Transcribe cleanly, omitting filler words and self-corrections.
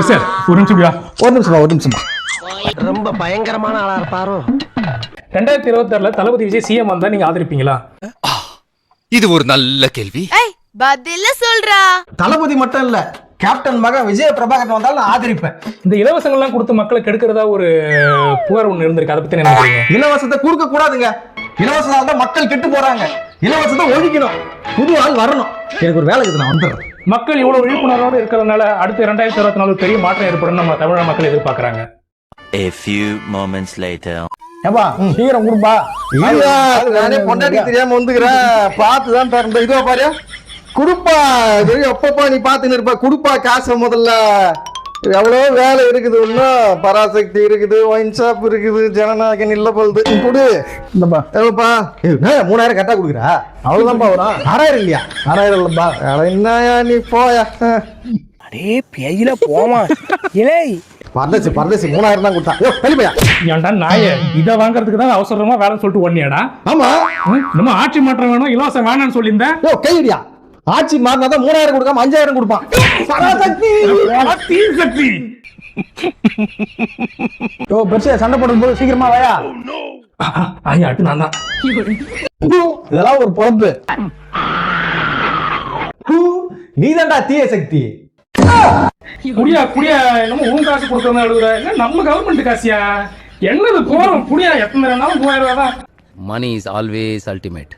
Sir ஒரு நிமிஷம் ரொம்ப பயங்கரமான ஆளா இருப்பாரோ. 2026ல தளபதி விஜய் சிஎம் வந்தா நீங்க ஆதரிப்பீங்களா? இது ஒரு நல்ல கேள்வி. பதில சொல்றா. தளபதி மட்டும் இல்ல, கேப்டன் மகன் விஜய பிரபாகரன் வந்தாலும் நான் ஆதரிப்பேன். இந்த இலவசங்கள்லாம் கொடுத்து மக்களை கெடுக்கிறதா ஒரு புகார் ஒண்ணு இருந்திருக்கு, அதை பத்தி என்ன நினைக்கிறீங்க? இலவசத்தை கொடுக்க கூடாதுங்க. இலவசம் இருந்தா மக்கள் கெட்டு போறாங்க. இலவசத்தை ஒழிக்கணும், புது ஆள் வரணும். எனக்கு ஒரு வேலை இருக்குது, நான் வந்துடுறேன். மக்கள் இவ்வளவு விழிப்புணர்வோடு இருக்கிறதுனால அடுத்து 2024 பெரிய மாற்றம் ஏற்படும் நம்ம தமிழக மக்கள் எதிர்பார்க்கறாங்க. A few moments later. ஏப்பா சீக்கிரம் கொடுப்பா. நானே பொண்டாட்டி தெரியாம வந்துக்கிறேன், பார்த்துதான் தரேன். இதுவா பாரு, குடுப்பா. எப்பப்பா நீ பாத்துன்னு இருப்ப, குடுப்பா காசை முதல்ல. எவ்வளோ வேலை இருக்குது, இன்னும் பராசக்தி இருக்குது, ஒயின் ஷாப் இருக்குது, ஜனநாயகன் இல்ல போகுது. குடு இந்தப்பா. எவ்வளோப்பா? 3000 கரெக்டா கொடுக்குறா? அவ்வளவுதான்ப்பா வரும். 6000 இல்லையா? 6000 இல்லப்பா. என்னயா நீ போயா. அடே பேயில போமா இலே. பரதேசி 3000 தான் கொடுத்தா. வெளிப்பையா ஏன்டா நாயே, இதை வாங்குறதுக்கு தான் அவசரமா வேலைன்னு சொல்லிட்டு ஒன்னியாடா? ஆமா, நம்ம ஆட்சி மாற்றம் வேணும், இலவசம் வேணாம்னு சொல்லியிருந்தேன். கையடியா. ஆட்சி மாறினாதான் 3000 கொடுக்காம 5000 கொடுப்பான். சக்தி பெருசா சண்டை போடும் போது சீக்கிரமா வாயா. அடுத்து நான் தான். இதெல்லாம் ஒரு பொழப்பு. நீதான்டா தீய சக்தி. குடியா குடியா, என்னமோ உன் காசு கொடுத்தா எழுதுற, என்ன நம்ம கவர்மெண்ட் காசியா? என்னது போறோம் குடியா, எத்தனை நாளும் 3000 ரூபாய் தான். Money is always ultimate.